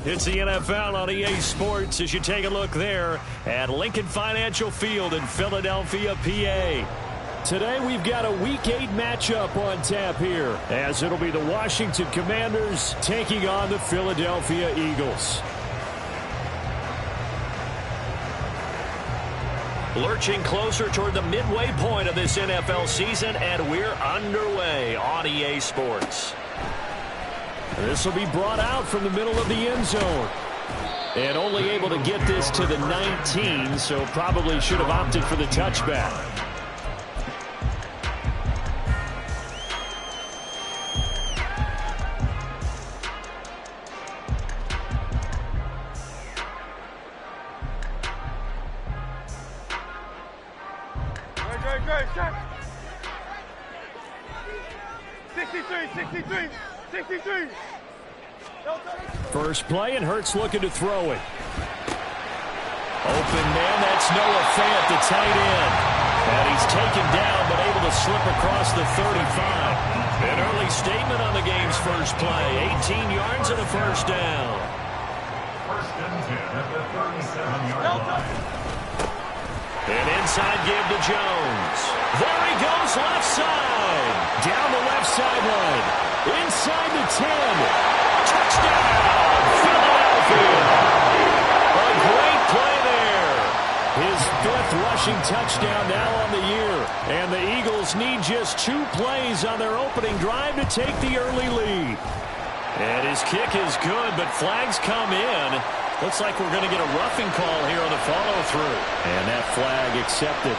It's the NFL on EA Sports as you take a look there at Lincoln Financial Field in Philadelphia, PA. Today we've got a Week 8 matchup on tap here, as it'll be the Washington Commanders taking on the Philadelphia Eagles. Lurching closer toward the midway point of this NFL season, and we're underway on EA Sports. This will be brought out from the middle of the end zone. And only able to get this to the 19, so probably should have opted for the touchback. Great. 63. First play, and Hurts looking to throw it. Open man, that's Noah Fant, the tight end. And he's taken down, but able to slip across the 35. An early statement on the game's first play. 18 yards and a first down. First and 10 at the 37-yard line. An inside give to Jones. There he goes, left side. Down the left sideline. Inside the 10. Touchdown, Philadelphia. A great play there. His 5th rushing touchdown now on the year. And the Eagles need just 2 plays on their opening drive to take the early lead. And his kick is good, but flags come in. Looks like we're going to get a roughing call here on the follow-through. And that flag accepted.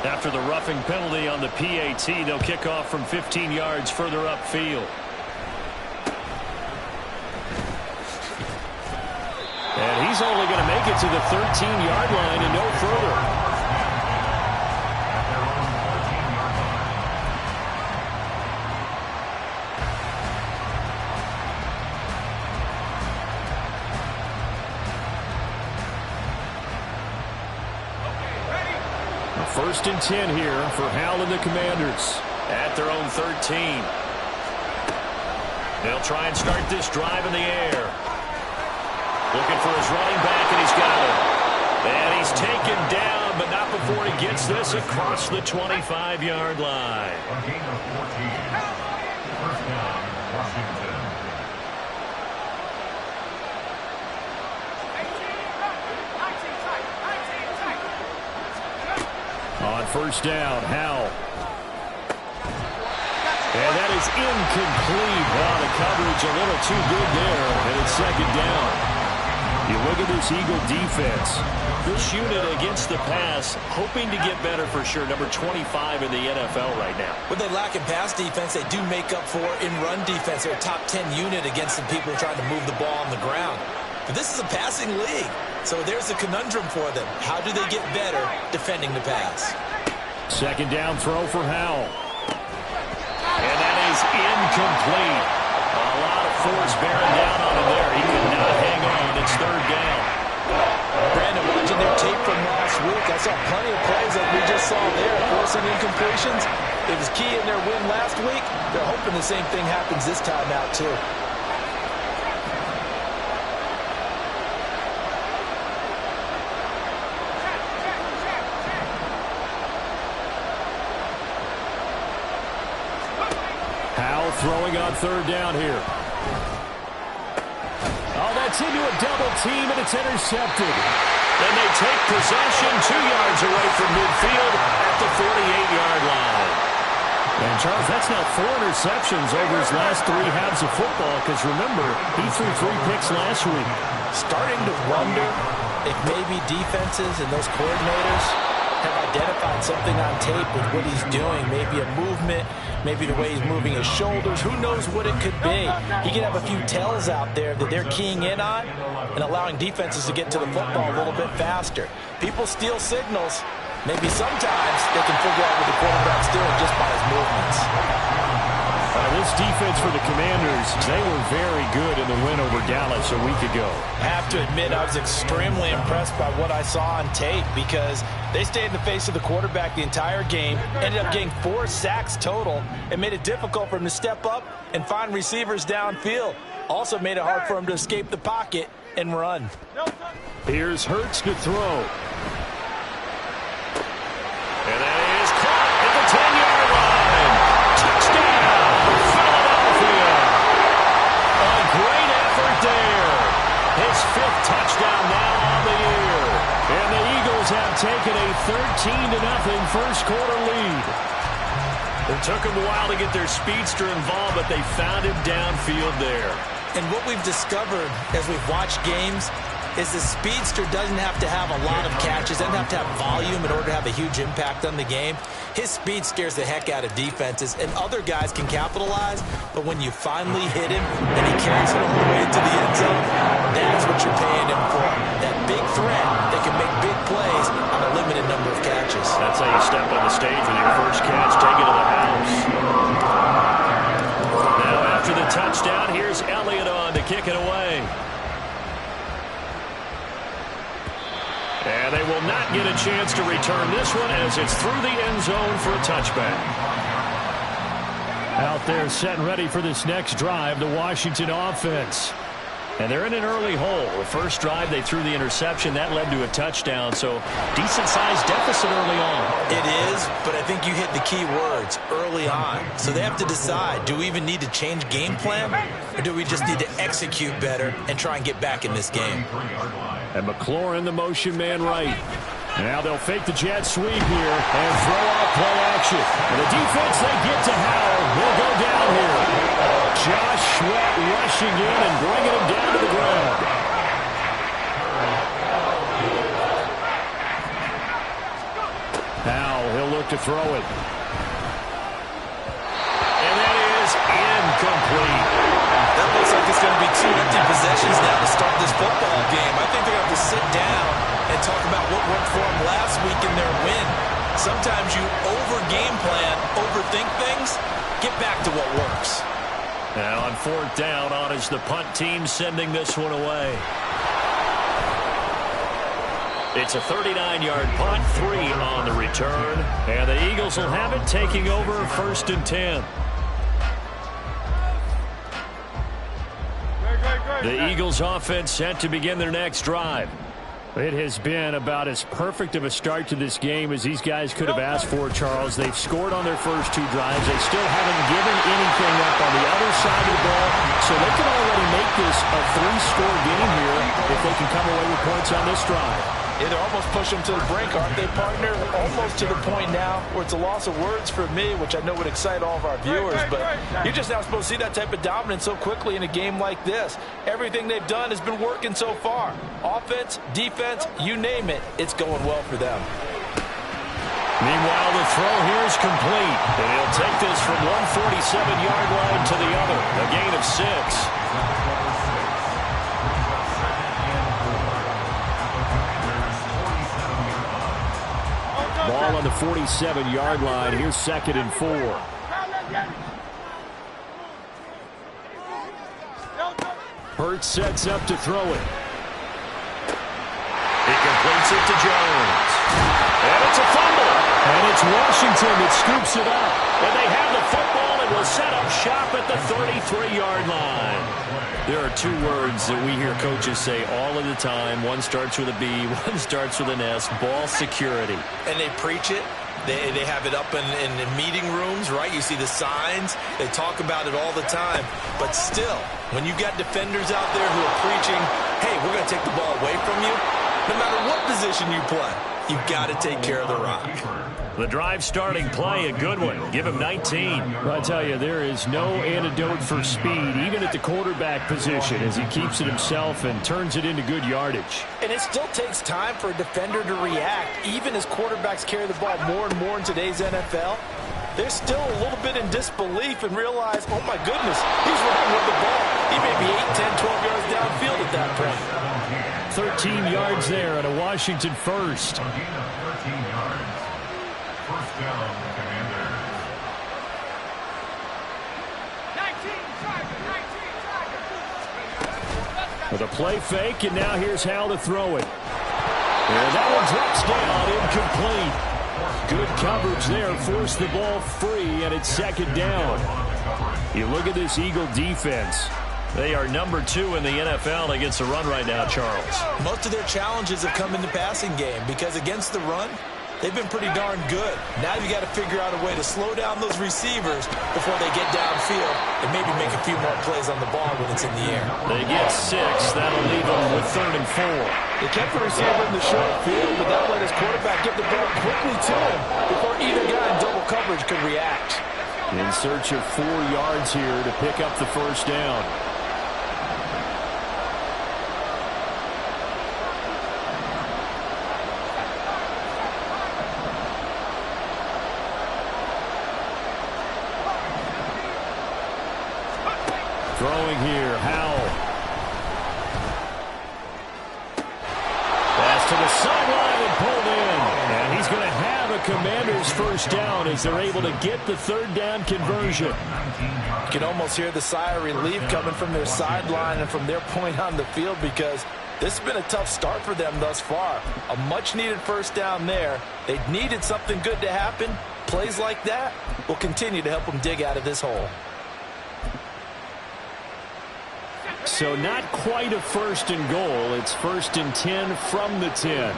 After the roughing penalty on the PAT, they'll kick off from 15 yards further upfield. And he's only going to make it to the 13-yard line and no further. First and 10 here for Howell and the Commanders at their own 13. They'll try and start this drive in the air. Looking for his running back, and he's got it. And he's taken down, but not before he gets this across the 25-yard line. A gain of 14. First down, Washington. On first down, Howell. And that is incomplete. Wow, the coverage a little too good there, and it's second down. You look at this Eagle defense. This unit against the pass, hoping to get better for sure. Number 25 in the NFL right now. When they lack in pass defense, they do make up for in run defense. They're a top 10 unit against some people trying to move the ball on the ground. But this is a passing league. So there's a conundrum for them. How do they get better defending the pass? Second down throw for Howell. And that is incomplete. A lot of force bearing down on him there. He could not hang on. It's third down. Brandon, watching their tape from last week, I saw plenty of plays that we just saw there, forcing incompletions. It was key in their win last week. They're hoping the same thing happens this time out, too. Throwing on third down here. Oh, that's into a double team, and it's intercepted. And they take possession 2 yards away from midfield at the 48-yard line. And, Charles, that's now 4 interceptions over his last 3 halves of football, because, remember, he threw 3 picks last week. Starting to wonder if maybe defenses and those coordinators have identified something on tape with what he's doing. Maybe a movement, maybe the way he's moving his shoulders. Who knows what it could be? He could have a few tells out there that they're keying in on and allowing defenses to get to the football a little bit faster. People steal signals. Maybe sometimes they can figure out what the quarterback's doing just by his movements. We'll this defense for the Commanders, they were very good in the win over Dallas a week ago. I have to admit, I was extremely impressed by what I saw on tape because they stayed in the face of the quarterback the entire game, ended up getting 4 sacks total, and made it difficult for him to step up and find receivers downfield. Also made it hard for him to escape the pocket and run. Here's Hurts to throw. And that is caught at the 10-yard line. Touchdown, Philadelphia. A great effort there. His 5th touchdown now on the year. And the Eagles have taken a 13-0 first quarter lead. It took them a while to get their speedster involved, but they found him downfield there. And what we've discovered as we've watched games is the speedster doesn't have to have a lot of catches, doesn't have to have volume in order to have a huge impact on the game. His speed scares the heck out of defenses, and other guys can capitalize, but when you finally hit him and he carries it all the way into the end zone, that's what you're paying him for. That big threat that can make big plays on a limited number of catches. That's how you step on the stage with your first catch, take it to the house. Now after the touchdown, here's Elliott on to kick it away. And they will not get a chance to return this one as it's through the end zone for a touchback. Out there set and ready for this next drive, the Washington offense. And they're in an early hole. The first drive, they threw the interception. That led to a touchdown, so decent-sized deficit early on. It is, but I think you hit the key words, early on. So they have to decide, do we even need to change game plan, or do we just need to execute better and try and get back in this game? And McLaurin, the motion man right. Now they'll fake the jet sweep here and throw out play action. And the defense, they get to Howard. Will go down here. Josh Sweat rushing in and bringing him down to the ground. Now he'll look to throw it. And that is incomplete. That looks like it's going to be 2 empty possessions now to start this football game. I think they're going to have to sit down and talk about what worked for them last week in their win. Sometimes you over-game plan, overthink things, get back to what works. Now on 4th down, on is the punt team sending this one away. It's a 39-yard punt, 3 on the return. And the Eagles will have it taking over 1st and 10. The Eagles offense set to begin their next drive. It has been about as perfect of a start to this game as these guys could have asked for, Charles. They've scored on their first 2 drives. They still haven't given anything up on the other side of the ball, so they can already make this a 3-score game here if they can come away with points on this drive. Yeah, they're almost pushing them to the brink, aren't they, partner? Almost to the point now where it's a loss of words for me, which I know would excite all of our viewers, but you're just not supposed to see that type of dominance so quickly in a game like this. Everything they've done has been working so far. Offense, defense, you name it, it's going well for them. Meanwhile, the throw here is complete, and he'll take this from 147-yard line to the other, a gain of 6. Ball on the 47-yard line. Here's 2nd and 4. Hurts sets up to throw it. He completes it to Jones. And it's a fumble. And it's Washington that scoops it up. And they have the football and will set up shop at the 33-yard line. There are 2 words that we hear coaches say all of the time. One starts with a B, one starts with an S. Ball security. And they preach it. They have it up in meeting rooms, right? You see the signs. They talk about it all the time. But still, when you got defenders out there who are preaching, hey, we're going to take the ball away from you, no matter what position you play, you've got to take care of the rock. The drive starting play, a good one. Give him 19. I tell you, there is no antidote for speed, even at the quarterback position, as he keeps it himself and turns it into good yardage. And it still takes time for a defender to react, even as quarterbacks carry the ball more and more in today's NFL. They're still a little bit in disbelief and realize, oh my goodness, he's running with the ball. He may be 8, 10, 12 yards downfield at that point. 13 yards there and a Washington first. 13 yards. First down, Commanders. The play fake, and now here's Howell to throw it. And that one drops down, incomplete. Good coverage there, forced the ball free, and it's second down. You look at this Eagle defense. They are number 2 in the NFL against the run right now, Charles. Most of their challenges have come in the passing game because against the run, they've been pretty darn good. Now you got to figure out a way to slow down those receivers before they get downfield and maybe make a few more plays on the ball when it's in the air. They get 6. That'll leave them with 3rd and 4. They kept the receiver in the short field, but that let his quarterback get the ball quickly to him before either guy in double coverage could react. In search of 4 yards here to pick up the first down. Throwing here, Howell. Pass to the sideline and pulled in. And he's going to have a Commanders first down as they're able to get the 3rd down conversion. You can almost hear the sigh of relief coming from their sideline and from their point on the field because this has been a tough start for them thus far. A much-needed first down there. They needed something good to happen. Plays like that will continue to help them dig out of this hole. So not quite a 1st and goal. It's 1st and 10 from the 10.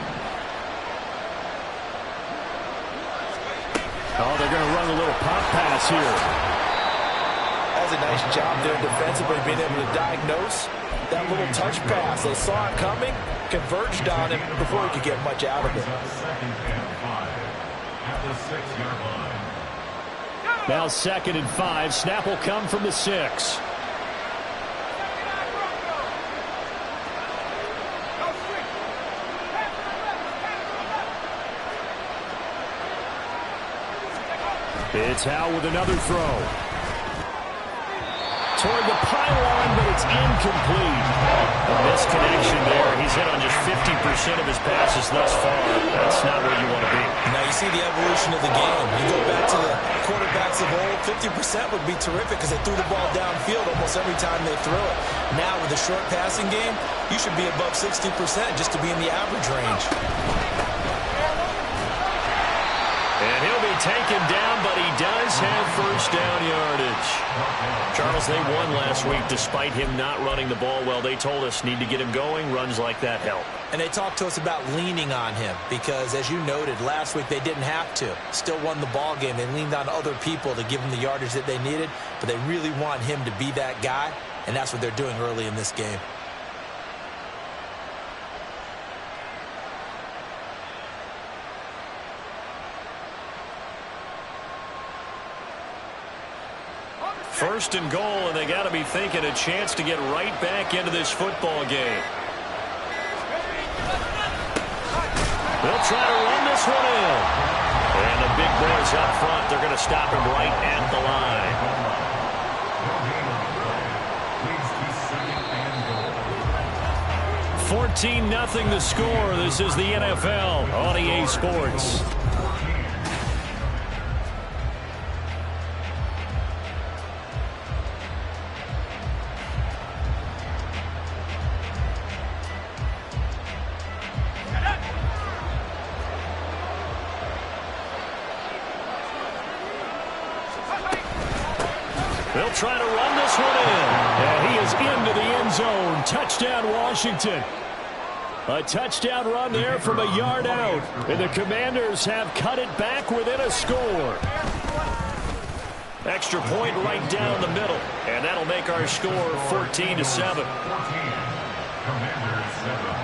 Oh, they're going to run a little pop pass here. That's a nice job there defensively, being able to diagnose that little touch pass. They saw it coming, converged on him before he could get much out of it. Now 2nd and 5. Snap will come from the 6. It's Howell with another throw. Toward the pylon, but it's incomplete. A misconnection there. He's hit on just 50% of his passes thus far. That's not where you want to be. Now you see the evolution of the game. You go back to the quarterbacks of old, 50% would be terrific because they threw the ball downfield almost every time they threw it. Now with a short passing game, you should be above 60% just to be in the average range. And he'll be taken down, but he does have first down yardage. Charles, they won last week despite him not running the ball well. They told us need to get him going. Runs like that help. And they talked to us about leaning on him because, as you noted, last week they didn't have to. Still won the ball game. They leaned on other people to give them the yardage that they needed, but they really want him to be that guy, and that's what they're doing early in this game. First and goal, and they got to be thinking a chance to get right back into this football game. They'll try to run this one in. And the big boys up front, they're going to stop him right at the line. 14-0 the score. This is the NFL on EA Sports. They'll try to run this one in. And he is into the end zone. Touchdown, Washington. A touchdown run there from a yard out. And the Commanders have cut it back within a score. Extra point right down the middle. And that'll make our score 14-7. Commanders 7.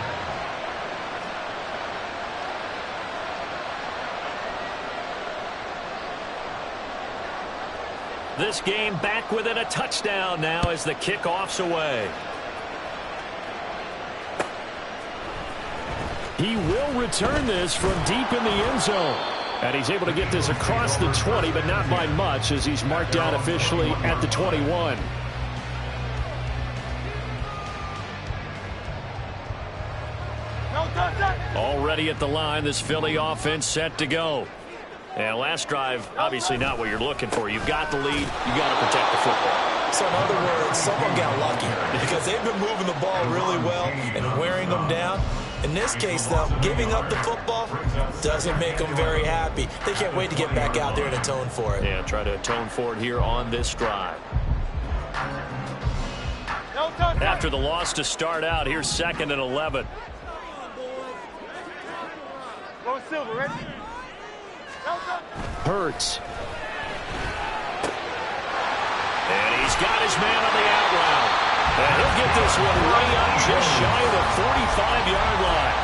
This game back within a touchdown now as the kickoff's away. He will return this from deep in the end zone. And he's able to get this across the 20, but not by much as he's marked out officially at the 21. Already at the line, this Philly offense set to go. And last drive, obviously not what you're looking for. You've got the lead. You've got to protect the football. So in other words, someone got lucky because they've been moving the ball really well and wearing them down. In this case, though, giving up the football doesn't make them very happy. They can't wait to get back out there and atone for it. Yeah, try to atone for it here on this drive. After the loss to start out, here's 2nd and 11. Go Silver, ready? Hurts. And he's got his man on the out route. And he'll get this one right up just shy of the 45-yard line.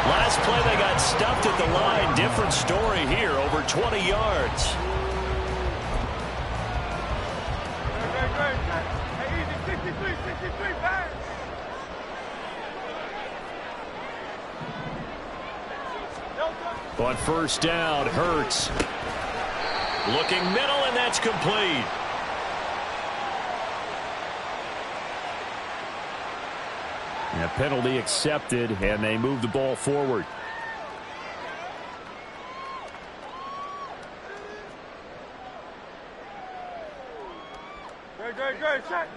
Last play they got stuffed at the line. Different story here, over 20 yards. Hey, easy, 63, back. On first down, Hurts. Looking middle, and that's complete. A penalty accepted, and they move the ball forward. Good, shot.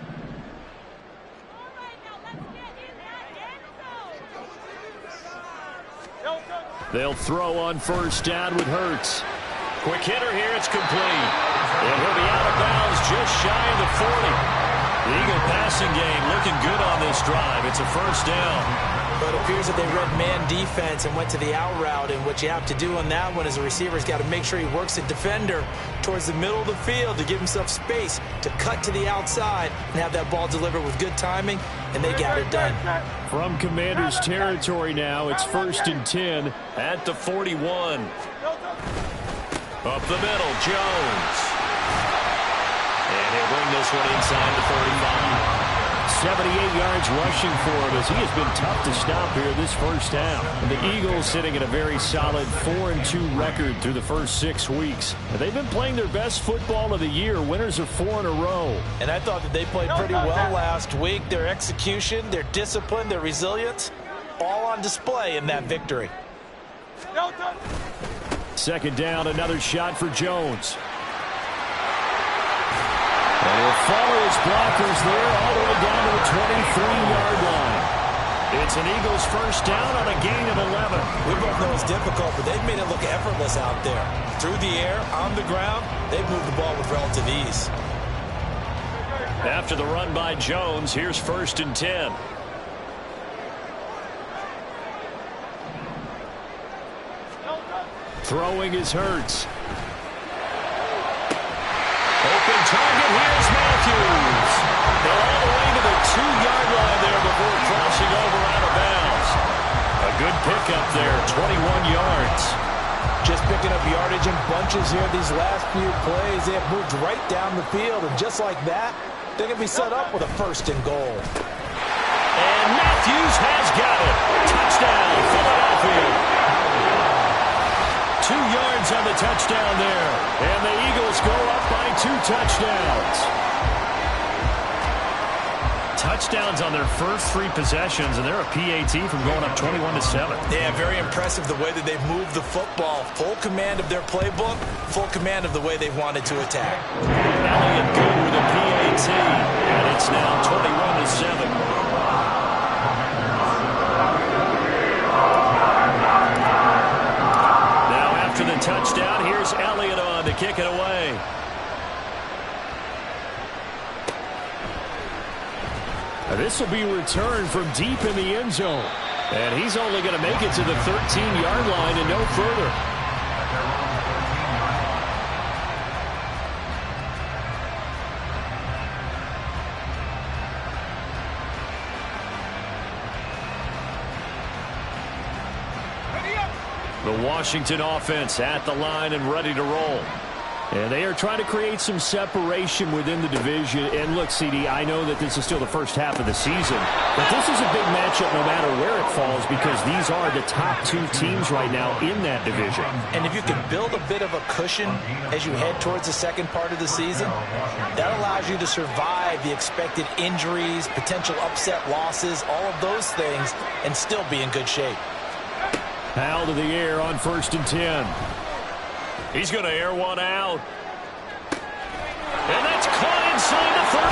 They'll throw on first down with Hurts. Quick hitter here, it's complete. And he'll be out of bounds just shy of the 40. The Eagle passing game looking good on this drive. It's a first down. But it appears that they read man defense and went to the out route. And what you have to do on that one is a receiver's got to make sure he works the defender towards the middle of the field to give himself space to cut to the outside and have that ball delivered with good timing, and they got it done. From Commanders territory now, it's 1st and 10 at the 41. Up the middle, Jones. And he'll bring this one inside the 35. 78 yards rushing for him as he has been tough to stop here this first down. And the Eagles sitting at a very solid 4-2 record through the first 6 weeks. And they've been playing their best football of the year. Winners of 4 in a row. And I thought that they played pretty well last week. Their execution, their discipline, their resilience, all on display in that victory. 2nd down, another shot for Jones. And he'll follow his blockers there all the way down to the 23-yard line. It's an Eagles first down on a gain of 11. We both know it's difficult, but they've made it look effortless out there. Through the air, on the ground, they've moved the ball with relative ease. After the run by Jones, here's 1st and 10. Throwing is Hurts. Open target, here's Matthews. They're all the way to the 2-yard line there before crossing over out of bounds. A good pickup there, 21 yards. Just picking up yardage in bunches here these last few plays. They have moved right down the field, and just like that, they're going to be set up with a 1st and goal. And Matthews has got it. Touchdown, Philadelphia. 2 yards on the touchdown there. And the Eagles go up by 2 touchdowns. Touchdowns on their first 3 possessions, and they're a PAT from going up 21-7. Yeah, very impressive the way that they've moved the football. Full command of their playbook, full command of the way they've wanted to attack. Elliott good with a PAT, and it's now 21-7. To the touchdown, here's Elliott on to kick it away. This will be returned from deep in the end zone. And he's only going to make it to the 13-yard line and no further. The Washington offense at the line and ready to roll. And they are trying to create some separation within the division. And look, CD, I know that this is still the first half of the season, but this is a big matchup no matter where it falls because these are the top 2 teams right now in that division. And if you can build a bit of a cushion as you head towards the second part of the season, that allows you to survive the expected injuries, potential upset losses, all of those things, and still be in good shape. Powell to the air on 1st and 10. He's going to air one out. And that's caught inside the 35.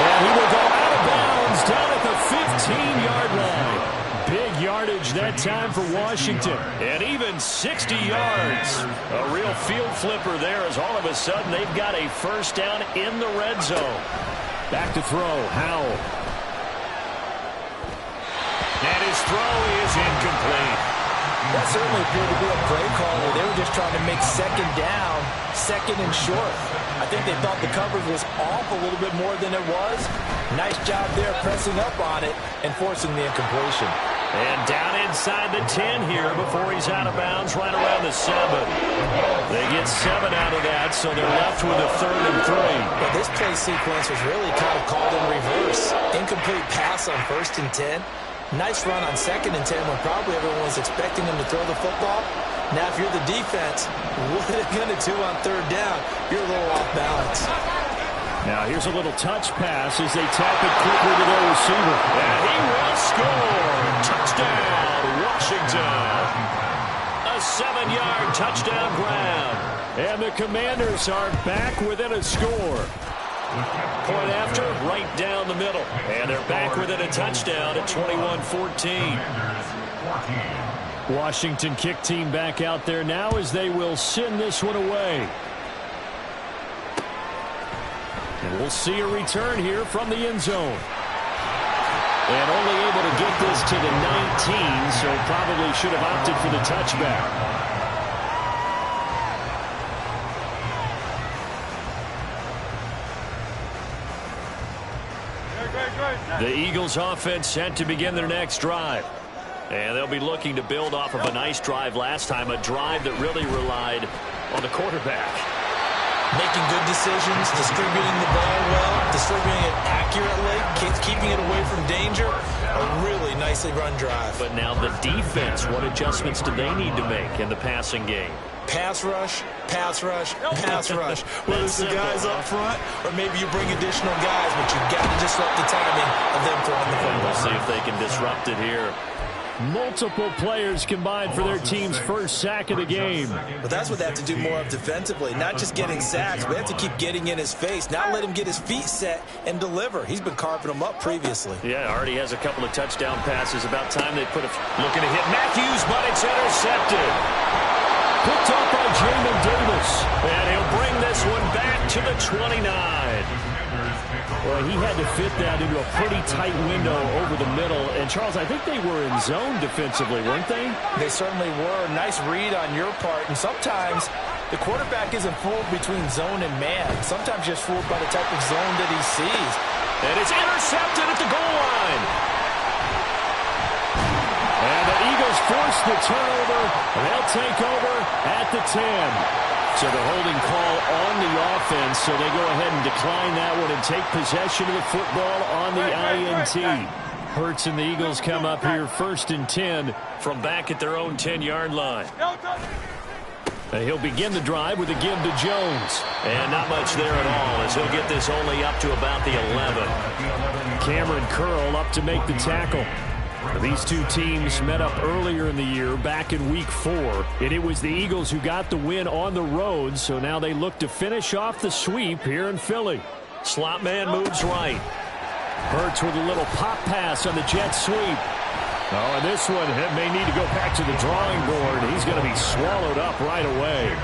And he will go out of bounds down at the 15-yard line. Big yardage that time for Washington. And even 60 yards. A real field flipper there as all of a sudden they've got a first down in the red zone. Back to throw, Howell. And his throw is incomplete. That certainly appeared to be a play call where they were just trying to make second down, second and short. I think they thought the coverage was off a little bit more than it was. Nice job there pressing up on it and forcing the incompletion. And down inside the 10 here before he's out of bounds right around the 7. They get 7 out of that, so they're left with a 3rd and 3. But this play sequence was really kind of called in reverse. Incomplete pass on 1st and 10. Nice run on 2nd and 10 when probably everyone was expecting him to throw the football. Now, if you're the defense, what are they going to do on 3rd down? You're a little off balance. Now, here's a little touch pass as they tap it quickly to their receiver. And he will score. Touchdown, Washington. A 7-yard touchdown grab. And the Commanders are back within a score. Point after, right down the middle. And they're back within a touchdown at 21-14. Washington kick team back out there now as they will send this one away. And we'll see a return here from the end zone. And only able to get this to the 19, so probably should have opted for the touchback. The Eagles offense set to begin their next drive. And they'll be looking to build off of a nice drive last time, a drive that really relied on the quarterback. Making good decisions, distributing the ball well, distributing it accurately, keeping it away from danger. A really nicely run drive. But now the defense, what adjustments do they need to make in the passing game? Pass rush, pass rush, pass rush. Whether it's the guys up front or maybe you bring additional guys, but you've got to disrupt the timing of them throwing the football. We'll see if they can disrupt it here. Multiple players combined for their team's first sack of the game. But that's what they have to do more of defensively. Not just getting sacks, but they have to keep getting in his face. Not let him get his feet set and deliver. He's been carving them up previously. Yeah, already has a couple of touchdown passes. About time they put a... Looking to hit Matthews, but it's intercepted. Picked up by Jamin Davis. And he'll bring this one back to the 29. Well, he had to fit that into a pretty tight window over the middle. And, Charles, I think they were in zone defensively, weren't they? They certainly were. Nice read on your part. And sometimes the quarterback isn't fooled between zone and man. Sometimes just fooled by the type of zone that he sees. And it's intercepted at the goal line. And the Eagles force the turnover. They'll take over at the 10. So the holding call on the offense, so they go ahead and decline that one and take possession of the football on the INT. Hurts and the Eagles come up here 1st and 10 from back at their own 10-yard line. And he'll begin the drive with a give to Jones. And not much there at all as he'll get this only up to about the 11. Cameron Curl up to make the tackle. These two teams met up earlier in the year, back in Week 4, and it was the Eagles who got the win on the road, so now they look to finish off the sweep here in Philly. Slot man moves right. Hurts with a little pop pass on the jet sweep. Oh, and this one may need to go back to the drawing board. He's going to be swallowed up right away.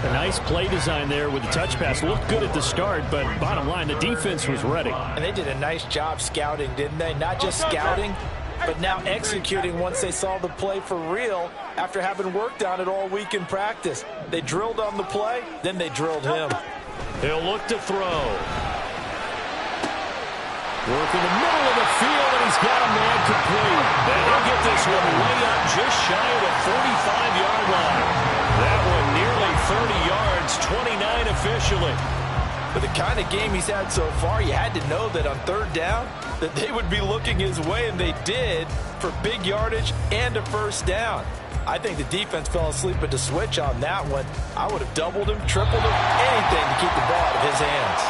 A nice play design there with the touch pass. Looked good at the start, but bottom line, the defense was ready. And they did a nice job scouting, didn't they? Not just scouting, but now executing once they saw the play for real after having worked on it all week in practice. They drilled on the play, then they drilled him. He'll look to throw. Work in the middle of the field, and he's got a man complete. And he'll get this one way up just shy of the 45-yard line. That one nearly 30 yards, 29 officially. But the kind of game he's had so far, you had to know that on 3rd down, that they would be looking his way, and they did, for big yardage and a first down. I think the defense fell asleep at the switch on that one. I would have doubled him, tripled him, anything to keep the ball out of his hands.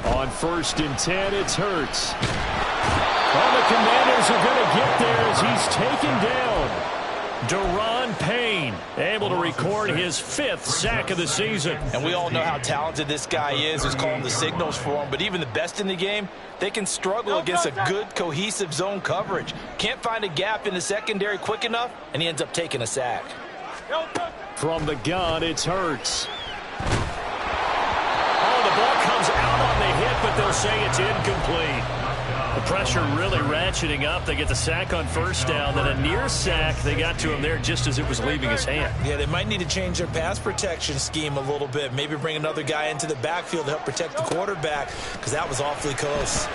On 1st and 10, it's Hurts. Well, the Commanders are going to get there as he's taken down. Daron Payne able to record his 5th sack of the season. And we all know how talented this guy is, who's calling the signals for him. But even the best in the game, they can struggle against a good, cohesive zone coverage. Can't find a gap in the secondary quick enough, and he ends up taking a sack. From the gun, it's Hurts. Oh, the ball comes out on the hit, but they'll say it's incomplete. The pressure really ratcheting up. They get the sack on 1st down, then a near sack. They got to him there just as it was leaving his hand. Yeah, they might need to change their pass protection scheme a little bit. Maybe bring another guy into the backfield to help protect the quarterback, because that was awfully close.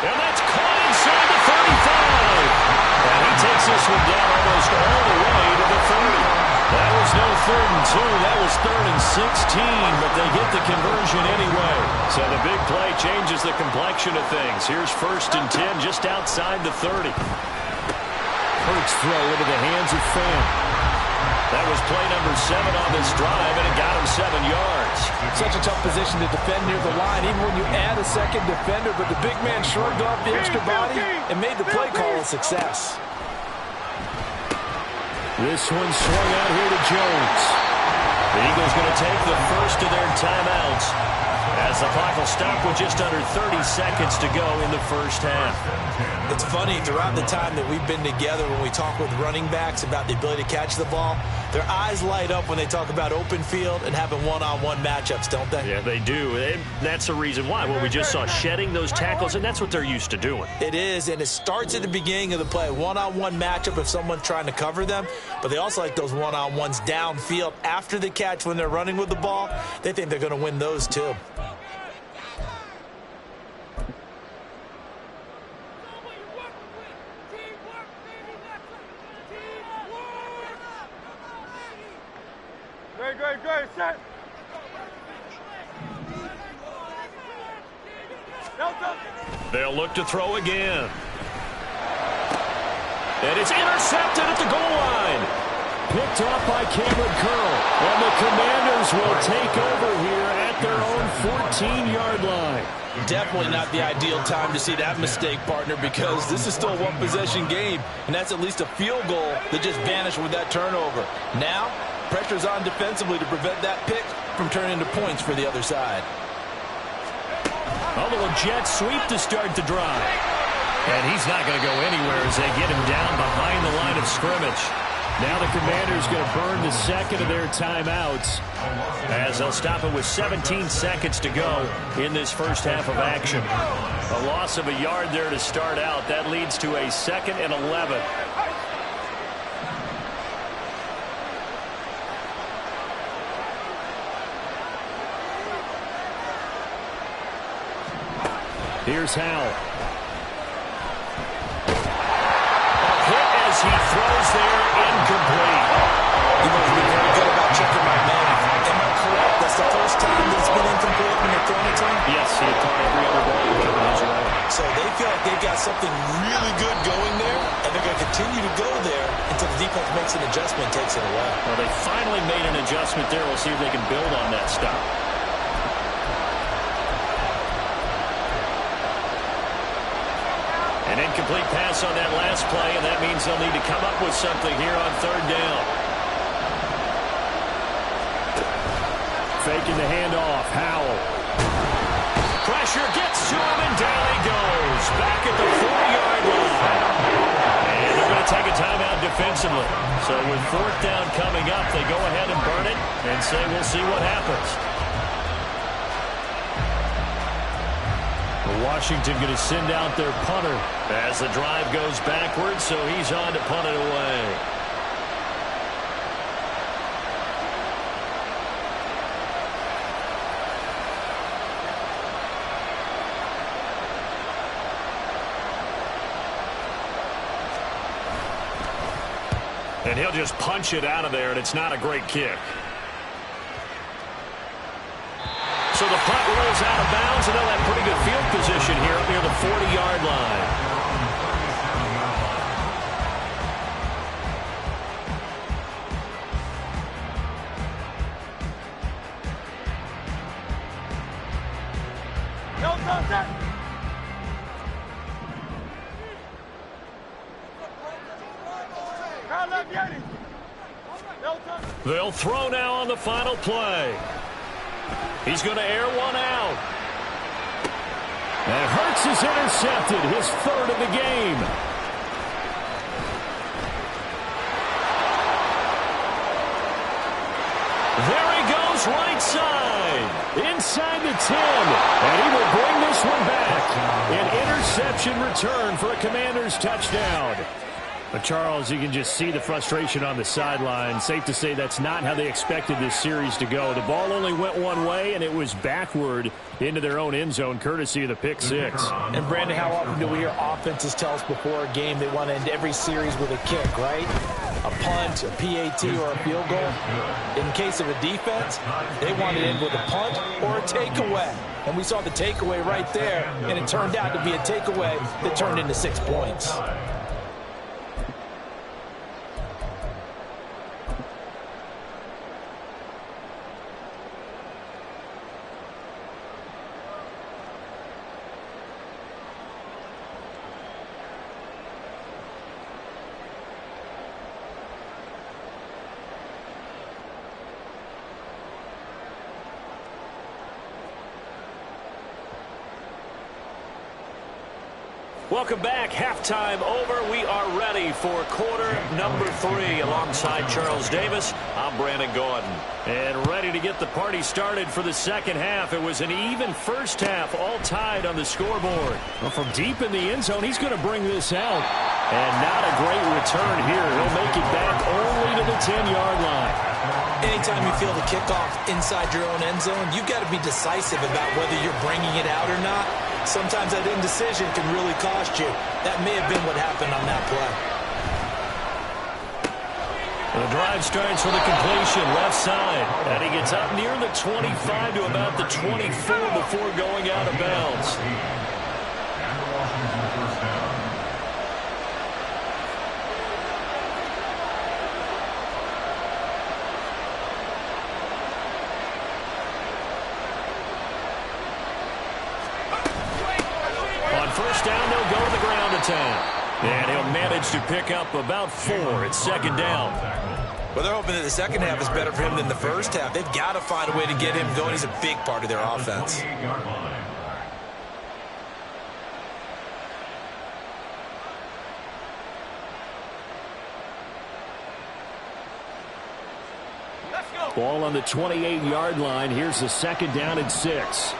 And that's caught inside the 35. And he takes this one down almost all the way to the 30. That was no 3rd and 2. That was 3rd and 16, but they get the conversion anyway. So the big play changes the complexion of things. Here's 1st and 10 just outside the 30. Hurts throw into the hands of Fant. That was play number 7 on this drive, and it got him 7 yards. Such a tough position to defend near the line, even when you add a second defender, but the big man shrugged off the extra body and made the play call a success. This one swung out here to Jones. The Eagles going to take the first of their timeouts as the clock will stop with just under 30 seconds to go in the 1st half. It's funny, throughout the time that we've been together, when we talk with running backs about the ability to catch the ball, their eyes light up when they talk about open field and having one-on-one matchups, don't they? Yeah, they do. And that's the reason why. Well, we just saw shedding those tackles, and that's what they're used to doing. It is, and it starts at the beginning of the play. One-on-one matchup if someone's trying to cover them, but they also like those one-on-ones downfield after the catch when they're running with the ball. They think they're going to win those too. Good, set. They'll look to throw again. And it's intercepted at the goal line. Picked off by Cameron Curl. And the Commanders will take over here at their own 14-yard line. Definitely not the ideal time to see that mistake, partner, because this is still a one-possession game, and that's at least a field goal that just vanished with that turnover. Now, pressure's on defensively to prevent that pick from turning into points for the other side. A little jet sweep to start the drive. And he's not going to go anywhere as they get him down behind the line of scrimmage. Now the Commanders going to burn the second of their timeouts as they'll stop it with 17 seconds to go in this 1st half of action. A loss of a yard there to start out. That leads to a 2nd and 11. Here's Howell. A hit as he throws there, incomplete. You must be very good about checking my math. Am I correct? That's the first time that it's been incomplete when they're throwing it to him? Yes, he had caught every other ball he put in his way. So they feel like they've got something really good going there, and they're going to continue to go there until the defense makes an adjustment and takes it away. Well, they finally made an adjustment there. We'll see if they can build on that stop. An incomplete pass on that last play, and that means they'll need to come up with something here on 3rd down. Faking the handoff, Howell. Pressure gets to him, and down he goes. Back at the 40-yard line. And they're going to take a timeout defensively. So with 4th down coming up, they go ahead and burn it and say we'll see what happens. Washington going to send out their punter as the drive goes backwards, so he's on to punt it away. And he'll just punch it out of there, and it's not a great kick. So the punt rolls out of bounds, and they'll have pretty good field position here up near the 40-yard line. No touchdown. Crowd left, Yeti. No touchdown. They'll throw now on the final play. He's going to air one out. And Hurts is intercepted, his third of the game. There he goes, right side, inside the 10, and he will bring this one back. An interception return for a Commanders touchdown. But Charles, you can just see the frustration on the sideline. Safe to say that's not how they expected this series to go. The ball only went one way, and it was backward into their own end zone, courtesy of the pick six. And, Brandon, how often do we hear offenses tell us before a game they want to end every series with a kick, right? A punt, a PAT, or a field goal. In case of a defense, they want to end with a punt or a takeaway. And we saw the takeaway right there, and it turned out to be a takeaway that turned into 6 points. Welcome back. Halftime over. We are ready for quarter number 3. Alongside Charles Davis, I'm Brandon Gordon. And ready to get the party started for the second half. It was an even first half, all tied on the scoreboard. Well, from deep in the end zone, he's going to bring this out. And not a great return here. He'll make it back only to the 10-yard line. Anytime you feel the kickoff inside your own end zone, you've got to be decisive about whether you're bringing it out or not. Sometimes that indecision can really cost you. That may have been what happened on that play. The drive starts with a completion left side. And he gets up near the 25 to about the 24 before going out of bounds. And the Washington first down. First down, they'll go to the ground attack. And he'll manage to pick up about 4 at second down. Well, they're hoping that the second half is better for him than the first half. They've got to find a way to get him going. He's a big part of their offense. Ball on the 28-yard line. Here's the second down and 6.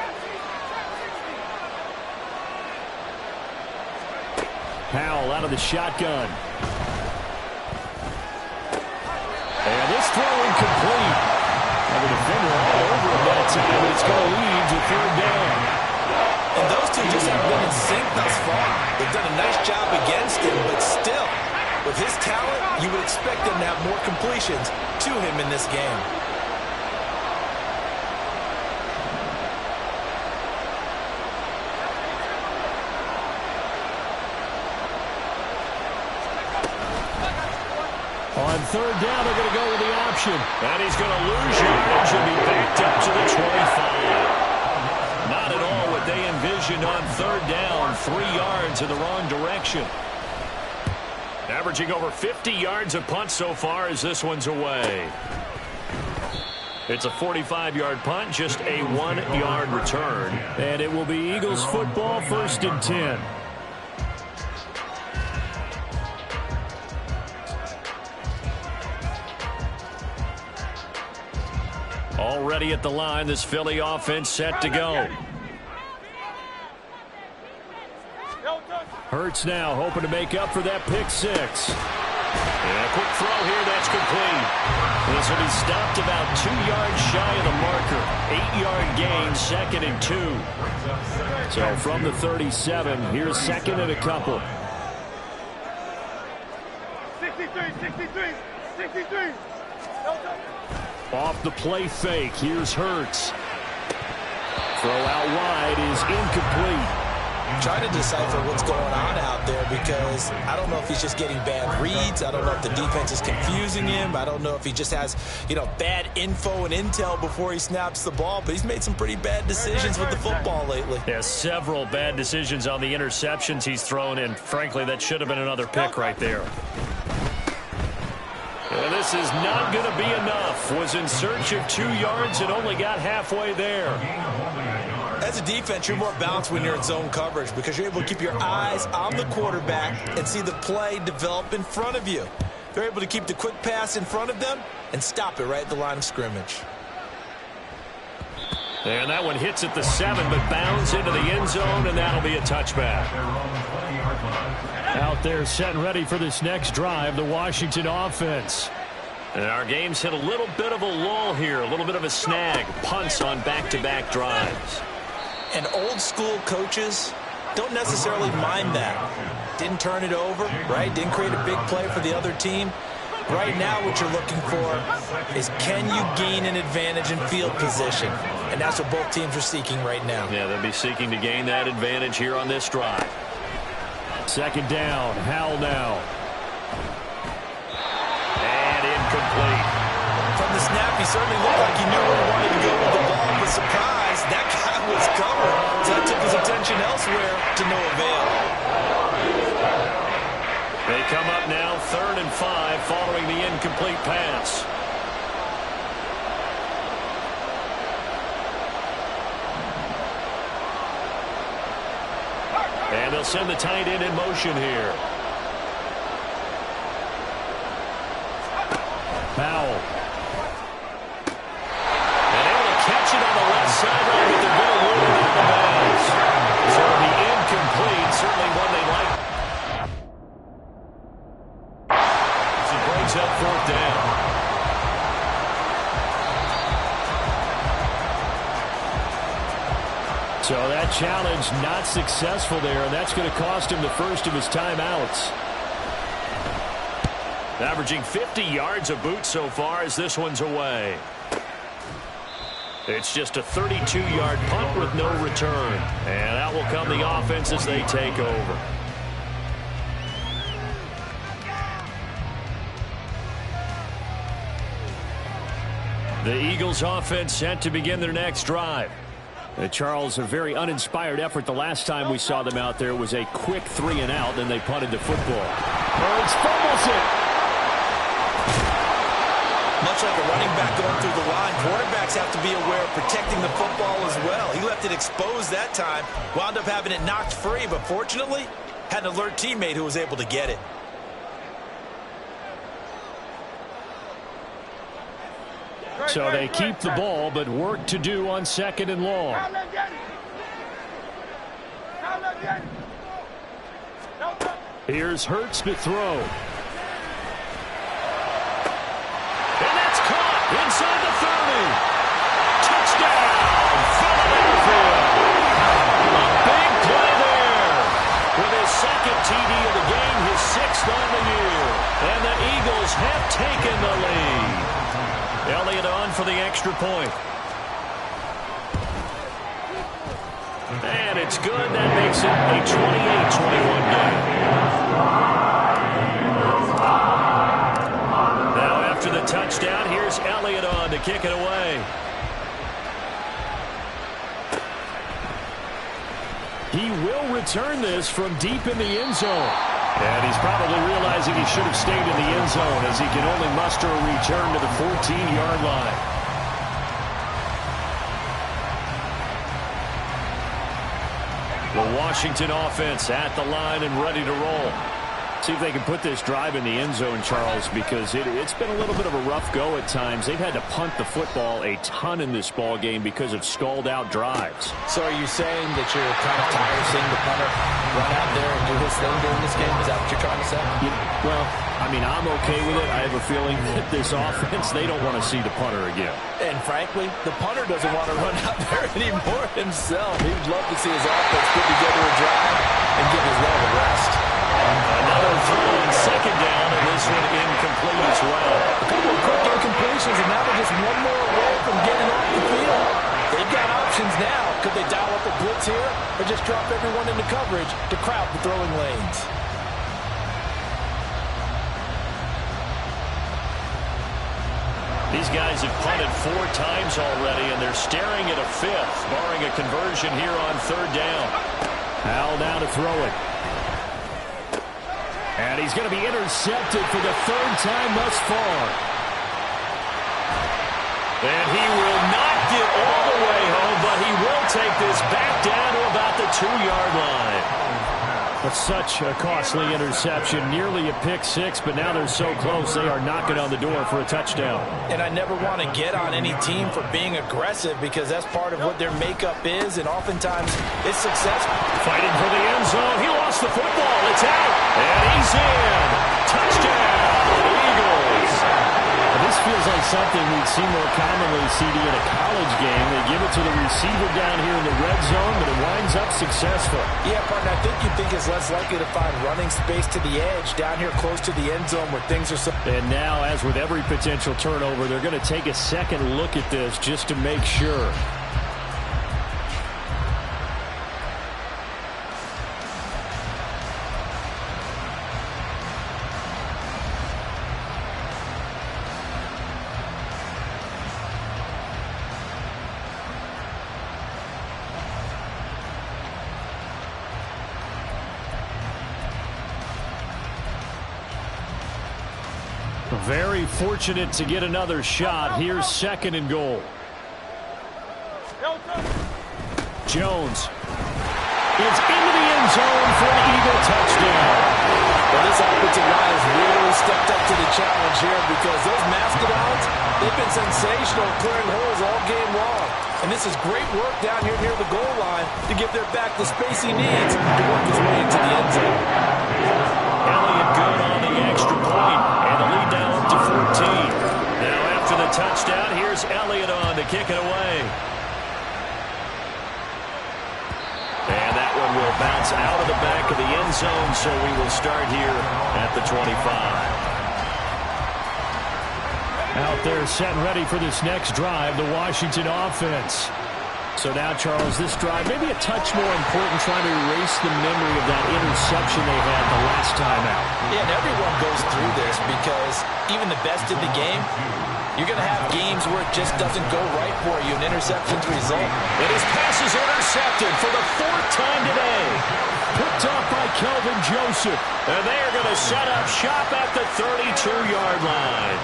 Powell out of the shotgun. And this throw incomplete. And the defender all over him that time, but it's going to lead to third down. And those two just haven't been in sync thus far. They've done a nice job against him, but still, with his talent, you would expect them to have more completions to him in this game. On third down, they're going to go with the option. And he's going to lose yardage and be backed up to the 25. Not at all what they envisioned on third down. 3 yards in the wrong direction. Averaging over 50 yards a punt so far as this one's away. It's a 45-yard punt, just a 1-yard return. And it will be Eagles football, 1st and 10. Already at the line, this Philly offense set to go. Hurts now hoping to make up for that pick 6. And a quick throw here, that's complete. This will be stopped about 2 yards shy of the marker. 8-yard gain, 2nd and 2. So from the 37, here's 2nd and a couple. 63. Off the play fake, here's Hurts. Throw out wide is incomplete. trying to decipher what's going on out there because I don't know if he's just getting bad reads. I don't know if the defense is confusing him. I don't know if he just has, bad info and intel before he snaps the ball. But he's made some pretty bad decisions with the football lately. Yeah, several bad decisions on the interceptions he's thrown, and frankly, that should have been another pick right there. And this is not going to be enough. Was in search of 2 yards and only got halfway there. As a defense, you're more balanced when you're in zone coverage because you're able to keep your eyes on the quarterback and see the play develop in front of you. They're able to keep the quick pass in front of them and stop it right at the line of scrimmage. And that one hits at the 7, but bounds into the end zone, and that'll be a touchback. Out there set and ready for this next drive, the Washington offense. And our game's hit a little bit of a lull here, a little bit of a snag. Punts on back-to-back drives. And old-school coaches don't necessarily mind that. Didn't turn it over, right? Didn't create a big play for the other team. Right now what you're looking for is can you gain an advantage in field position? And that's what both teams are seeking right now. Yeah, they'll be seeking to gain that advantage here on this drive. Second down, Howell now. And incomplete. From the snap, he certainly looked like he knew where he wanted to go with the ball, but surprise, that guy was covered. So that took his attention elsewhere to no avail. They come up now 3rd and 5 following the incomplete pass. And they'll send the tight end in motion here. Powell. And able to catch it on the left sideline, but they're going to rule it out of bounds. So it'll be incomplete, certainly one they like. As he brings up 4th down. So that challenge not successful there, and that's going to cost him the first of his timeouts. Averaging 50 yards a boot so far as this one's away. It's just a 32-yard punt with no return. And out will come the offense as they take over. The Eagles offense set to begin their next drive. Charles, a very uninspired effort the last time we saw them out there was a quick 3-and-out, then they punted the football. Birds fumbles it. Much like a running back going through the line, quarterbacks have to be aware of protecting the football as well. He left it exposed that time, wound up having it knocked free, but fortunately, had an alert teammate who was able to get it. So they keep the ball, but work to do on 2nd and long. Here's Hurts to throw. And that's caught inside the 30. Touchdown, Philadelphia. A big play there. With his 2nd TD of the game, his 6th on the year. And the Eagles have taken the lead. Elliott on for the extra point. And it's good. That makes it a 28-21 game. Now after the touchdown, here's Elliott on to kick it away. He will return this from deep in the end zone. And he's probably realizing he should have stayed in the end zone as he can only muster a return to the 14-yard line. The Washington offense at the line and ready to roll. See if they can put this drive in the end zone, Charles, because it's been a little bit of a rough go at times. They've had to punt the football a ton in this ball game because of stalled-out drives. So are you saying that you're kind of tired of seeing the punter run out there and do his thing during this game? Is that what you're trying to say? Well, I mean, I'm okay with it. I have a feeling that this offense, they don't want to see the punter again. And frankly, the punter doesn't want to run out there anymore himself. He'd love to see his offense put together a drive and give his leg a rest. Another throw on 2nd down, and this one incomplete as well. A couple of quick incompletions, and now they're just one more away from getting off the field. They've got options now. Could they dial up a blitz here or just drop everyone into coverage to crowd the throwing lanes? These guys have punted 4 times already, and they're staring at a 5th, barring a conversion here on 3rd down. Howell now to throw it. And he's going to be intercepted for the 3rd time thus far. And he will not get all the way home, but he will take this back down to about the 2-yard line. But such a costly interception, nearly a pick 6, but now they're so close they are knocking on the door for a touchdown. And I never want to get on any team for being aggressive because that's part of what their makeup is, and oftentimes it's successful. Fighting for the end zone. He lost the football. It's out. And he's in. Touchdown, Eagles. This feels like something we'd see more commonly, CD, in a college game. They give it to the receiver down here in the red zone, but it winds up successful. Yeah, partner, I think you'd think it's less likely to find running space to the edge down here close to the end zone where things are so... And now, as with every potential turnover, they're going to take a second look at this just to make sure. Very fortunate to get another shot. Here's 2nd and goal. Jones is into the end zone for an Eagle touchdown. Well, this offensive line has really stepped up to the challenge here because those Mastodons, they've been sensational clearing holes all game long. And this is great work down here near the goal line to give their back the space he needs to work his way into the end zone. Elliott good on the extra point, and the lead now up to 14. Now after the touchdown, here's Elliott on to kick it away. And that one will bounce out of the back of the end zone, so we will start here at the 25. Out there set and ready for this next drive, the Washington offense. So now, Charles, this drive maybe a touch more important, trying to erase the memory of that interception they had the last time out. Yeah, and everyone goes through this because even the best in the game, you're going to have games where it just doesn't go right for you, and interceptions result. And his pass is intercepted for the 4th time today. Picked up by Kelvin Joseph. And they are going to set up shop at the 32-yard line.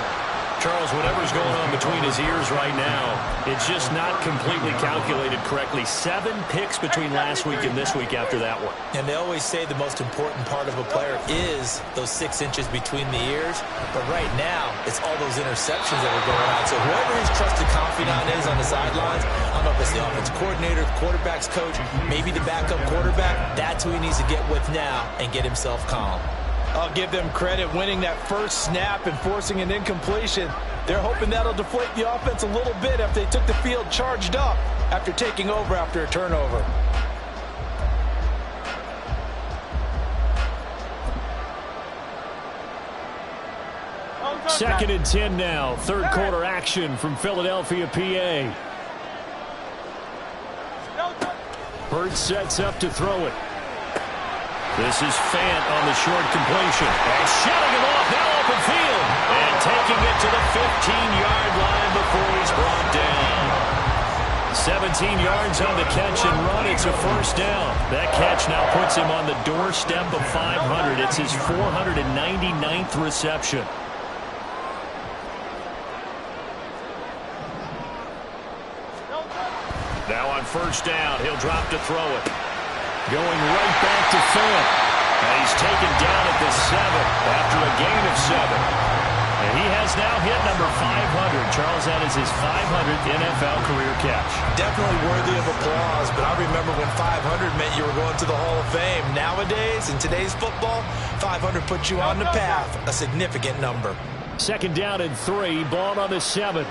Charles, whatever's going on between his ears right now, it's just not completely calculated correctly. 7 picks between last week and this week after that one. And they always say the most important part of a player is those 6 inches between the ears. But right now, it's all those interceptions that are going on. So whoever his trusted confidant is on the sidelines, I don't know if it's the offensive coordinator, the quarterback's coach, maybe the backup quarterback, that's who he needs to get with now and get himself calm. I'll give them credit winning that first snap and forcing an incompletion. They're hoping that'll deflate the offense a little bit after they took the field charged up after taking over after a turnover. Second and 10 now. 3rd quarter action from Philadelphia, PA. Hurts sets up to throw it. This is Fant on the short completion. And shutting him off now open field. And taking it to the 15-yard line before he's brought down. 17 yards on the catch and run. It's a 1st down. That catch now puts him on the doorstep of 500. It's his 499th reception. Now on 1st down, he'll drop to throw it. Going right back to Fant. And he's taken down at the 7 after a gain of 7. And he has now hit number 500. Charles, that is his 500th NFL career catch. Definitely worthy of applause, but I remember when 500 meant you were going to the Hall of Fame. Nowadays, in today's football, 500 puts you on the path, a significant number. 2nd down and 3, ball on the 7.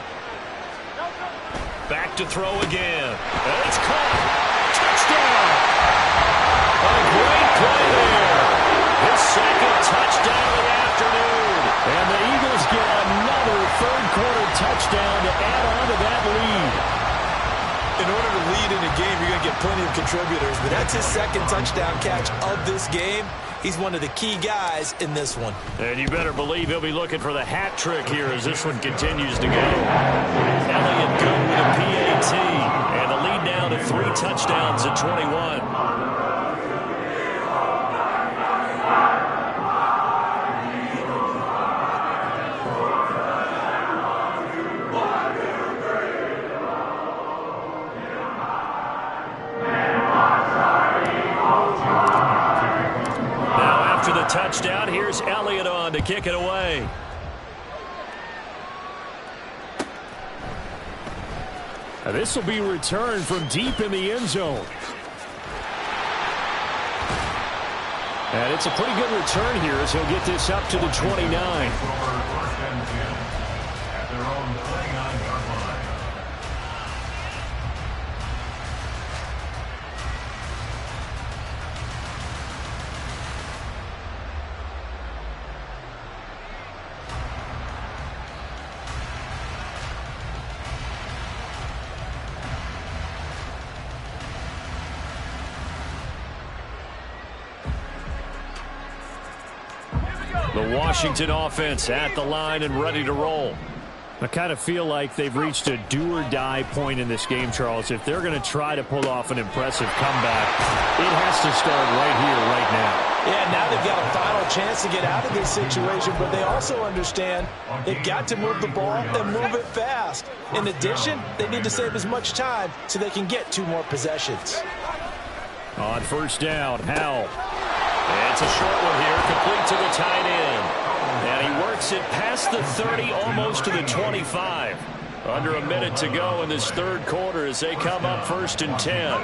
Back to throw again. And it's caught. Touchdown! A great play there. His 2nd touchdown of the afternoon. And the Eagles get another 3rd quarter touchdown to add on to that lead. In order to lead lead in a game, you're going to get plenty of contributors, but that's his second touchdown catch of this game. He's one of the key guys in this one. And you better believe he'll be looking for the hat trick here as this one continues to go. Elliott good with a PAT, and the lead now to 3 touchdowns at 21. Touchdown. Here's Elliott on to kick it away. Now this will be returned from deep in the end zone. And it's a pretty good return here as he'll get this up to the 29. The Washington offense at the line and ready to roll. I kind of feel like they've reached a do-or-die point in this game, Charles. If they're going to try to pull off an impressive comeback, it has to start right here, right now. Yeah, now they've got a final chance to get out of this situation, but they also understand they've got to move the ball and move it fast. In addition, they need to save as much time so they can get 2 more possessions. On first down, Howell. It's a short one here, complete to the tight end. And he works it past the 30, almost to the 25. Under a minute to go in this third quarter as they come up 1st and 10.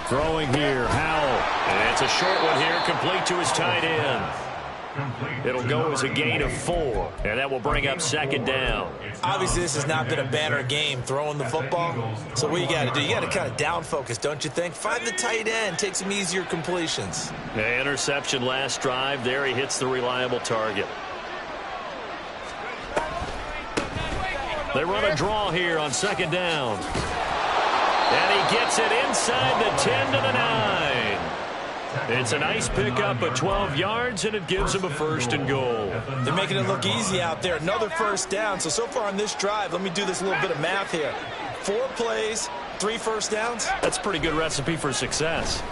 Throwing here, Howell. And it's a short one here, complete to his tight end. It'll go as a gain of 4, and that will bring up 2nd down. Obviously, this has not been a banner game throwing the football. So what you got to do, you got to kind of down focus, don't you think? Find the tight end, take some easier completions. The interception last drive. There he hits the reliable target. They run a draw here on 2nd down. And he gets it inside the 10 to the 9. It's a nice pickup of 12 yards, and it gives him a 1st and goal. They're making it look easy out there. Another 1st down. So far on this drive, let me do this little bit of math here. 4 plays, 3 1st downs. That's a pretty good recipe for success.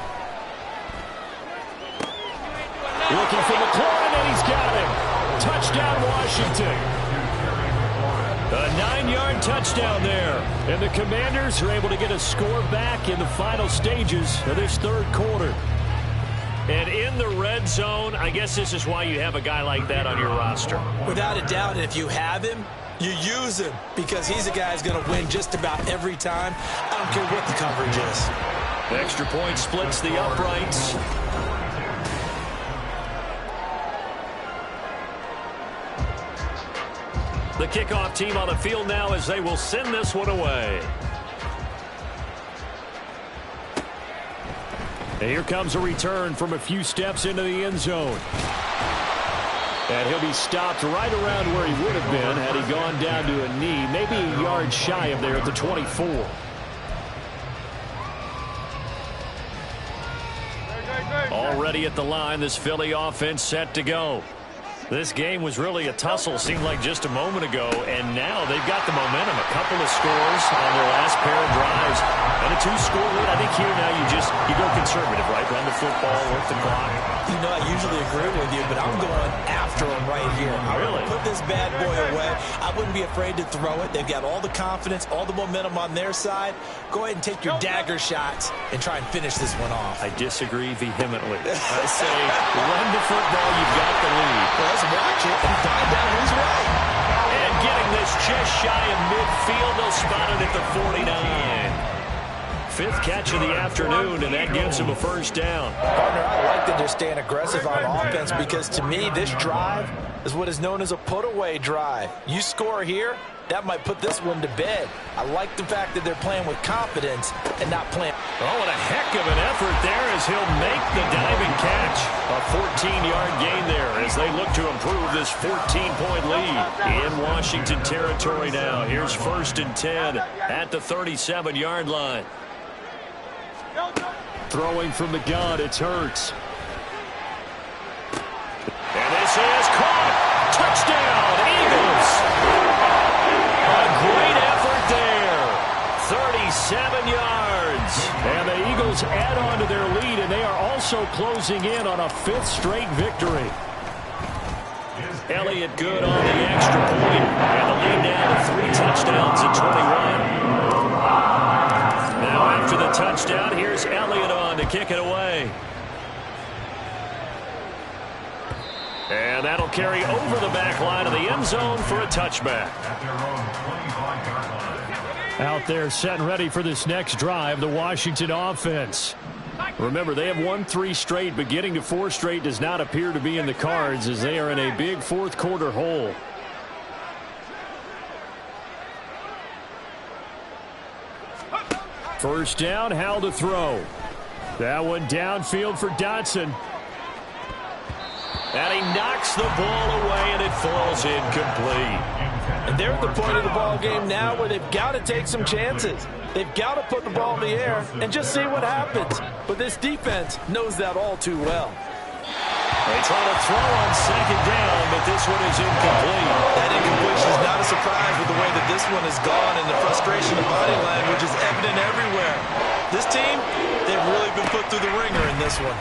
Looking for McLaurin, and he's got him. Touchdown, Washington. A 9-yard touchdown there. And the Commanders are able to get a score back in the final stages of this third quarter. And in the red zone, I guess this is why you have a guy like that on your roster. Without a doubt, and if you have him, you use him because he's a guy who's going to win just about every time. I don't care what the coverage is. Extra point splits the uprights. The kickoff team on the field now as they will send this one away. And here comes a return from a few steps into the end zone. And he'll be stopped right around where he would have been had he gone down to a knee, maybe a yard shy of there at the 24. Already at the line, this Philly offense set to go. This game was really a tussle, seemed like just a moment ago, and now they've got the momentum. A couple of scores on their last pair of drives, and a 2-score lead. I think here now you go conservative, right? Run the football, work the clock. You know, I usually agree with you, but I'm going after him right here. Really? Put this bad boy away. I wouldn't be afraid to throw it. They've got all the confidence, all the momentum on their side. Go ahead and take your dagger shots and try and finish this one off. I disagree vehemently. I say run the football, you've got the lead. Well, let's watch it and find out who's right. And getting this just shy of midfield, they'll spot it at the 49. 5th catch of the afternoon, and that gives him a 1st down. Partner, I like that they're staying aggressive on offense because to me, this drive is what is known as a put-away drive. You score here, that might put this one to bed. I like the fact that they're playing with confidence and not playing. Oh, and a heck of an effort there as he'll make the diving catch. A 14-yard gain there as they look to improve this 14-point lead in Washington territory now. Here's 1st and 10 at the 37-yard line. Throwing from the gun, it's Hurts. And this is caught. Touchdown, Eagles. A great effort there. 37 yards. And the Eagles add on to their lead, and they are also closing in on a 5th straight victory. Elliott good on the extra point, and the lead down to 3 touchdowns at 21. Now after the touchdown, here's Elliott on to kick it away. And that'll carry over the back line of the end zone for a touchback. Out there set and ready for this next drive, the Washington offense. Remember, they have won 3 straight, but getting to 4 straight does not appear to be in the cards as they are in a big 4th quarter hole. First down, Howell to throw. That one downfield for Dotson. And he knocks the ball away, and it falls incomplete. And they're at the point of the ball game now where they've got to take some chances. They've got to put the ball in the air and just see what happens. But this defense knows that all too well. They try to throw on 2nd down, but this one is incomplete. That incompletion is not a surprise with the way that this one has gone, and the frustration of body language is evident everywhere. This team, they've really been put through the ringer in this one.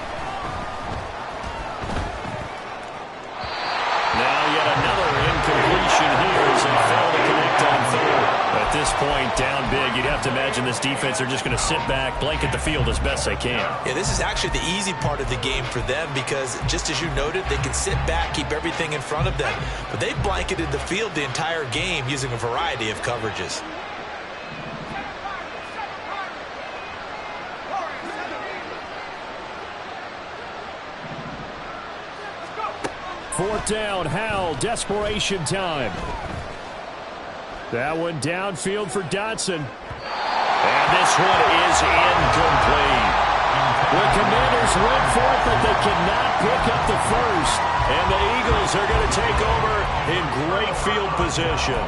Now yet another incompletion here as they fail to connect on 3rd. At this point, down big, you'd have to imagine this defense are just going to sit back, blanket the field as best they can. Yeah, this is actually the easy part of the game for them because, just as you noted, they can sit back, keep everything in front of them. But they blanketed the field the entire game using a variety of coverages. Fourth down, Howell, desperation time. That one downfield for Dotson. And this one is incomplete. The Commanders went for it, but they cannot pick up the first. And the Eagles are going to take over in great field position.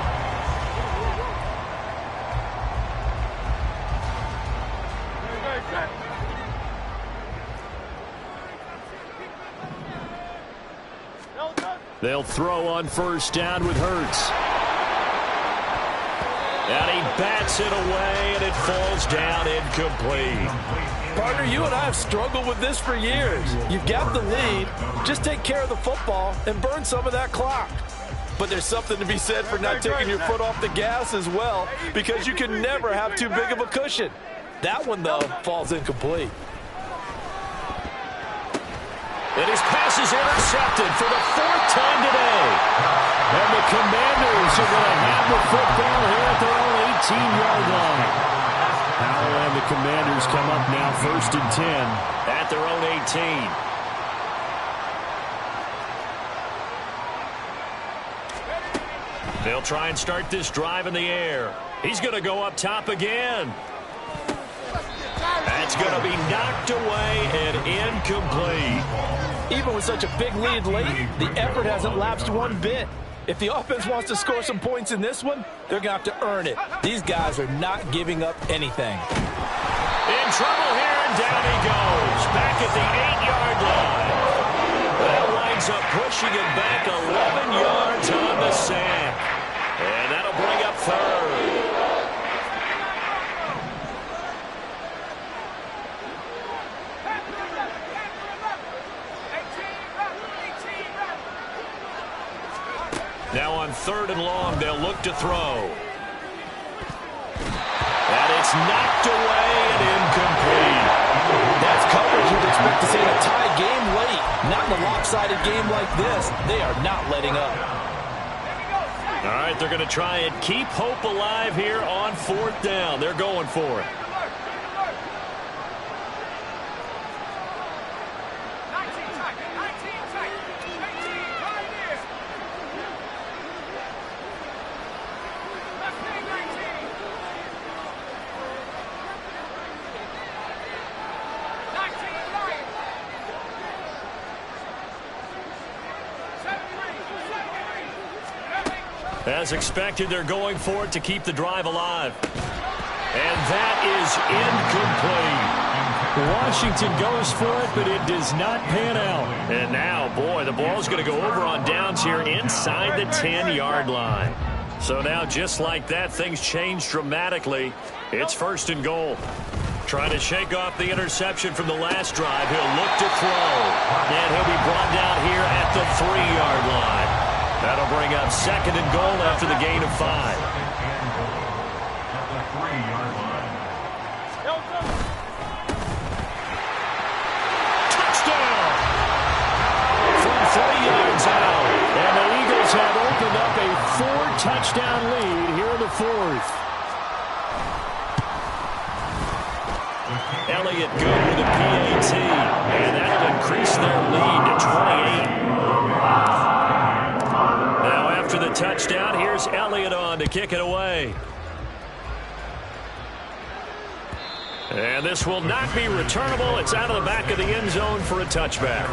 They'll throw on 1st down with Hurts. And he bats it away, and it falls down incomplete. Partner, you and I have struggled with this for years. You've got the lead. Just take care of the football and burn some of that clock. But there's something to be said for not taking your foot off the gas as well, because you can never have too big of a cushion. That one, though, falls incomplete. And his pass is intercepted for the 4th time today. And the Commanders are going to have the football here at their own 18-yard line. Howell and the Commanders come up now 1st and 10 at their own 18. They'll try and start this drive in the air. He's going to go up top again. That's going to be knocked away and incomplete. Even with such a big lead late, the effort hasn't lapsed one bit. If the offense wants to score some points in this one, they're going to have to earn it. These guys are not giving up anything. In trouble here, and down he goes. Back at the 8-yard line. That winds up pushing it back 11 yards on the sack. And that'll bring up 3rd. Now on 3rd and long, they'll look to throw. And it's knocked away and incomplete. That's coverage you'd expect to see in a tie game late. Not in a lopsided game like this. They are not letting up. All right, they're going to try and keep hope alive here on 4th down. They're going for it. As expected, they're going for it to keep the drive alive. And that is incomplete. Washington goes for it, but it does not pan out. And now, boy, the ball's going to go over on downs here inside the 10-yard line. So now, just like that, things change dramatically. It's 1st and goal. Trying to shake off the interception from the last drive. He'll look to throw. And he'll be brought down here at the 3-yard line. That'll bring up 2nd and goal after the gain of 5. Touchdown! From 3 yards out. And the Eagles have opened up a 4-touchdown lead here in the 4th. Elliott good with a PAT, and that'll increase their lead to 28. Now after the touchdown, here's Elliott on to kick it away. And this will not be returnable. It's out of the back of the end zone for a touchback.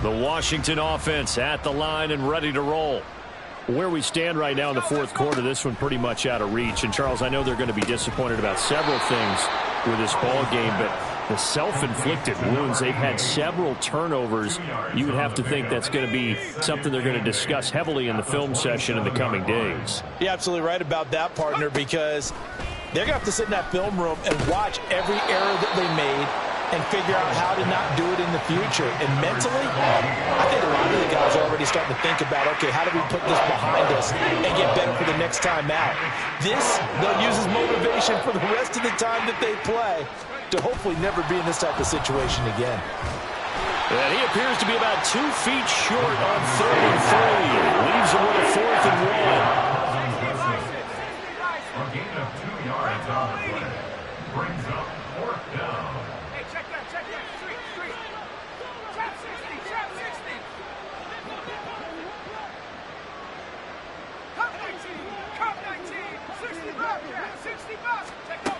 The Washington offense at the line and ready to roll. Where we stand right now in the 4th quarter, this one pretty much out of reach. And, Charles, I know they're going to be disappointed about several things with this ball game, but the self-inflicted wounds, they've had several turnovers. You would have to think that's going to be something they're going to discuss heavily in the film session in the coming days. You're absolutely right about that, partner, because they're going to have to sit in that film room and watch every error that they made and figure out how to not do it in the future. And mentally, I think a lot of the guys are already starting to think about, okay, how do we put this behind us and get better for the next time out? This, they'll use as motivation for the rest of the time that they play to hopefully never be in this type of situation again. And he appears to be about 2 feet short on 3rd and 3. Leaves him with a 4th and 1. A gain of 2 yards on the play. Brings up 4th down. Hey, check that. Street. Trap 60. Cup 19. 60 bucks. 60 bucks. Take over.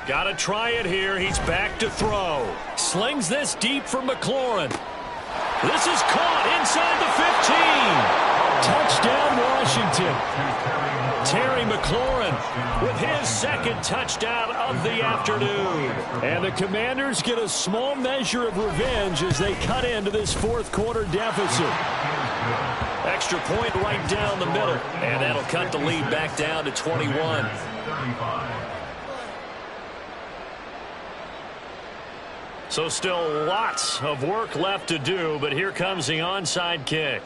Got to try it here. He's back to throw. Slings this deep for McLaurin. This is caught inside the 15. Touchdown, Washington. Terry McLaurin with his 2nd touchdown of the afternoon. And the Commanders get a small measure of revenge as they cut into this 4th quarter deficit. Extra point right down the middle. And that'll cut the lead back down to 21. So still lots of work left to do, but here comes the onside kick.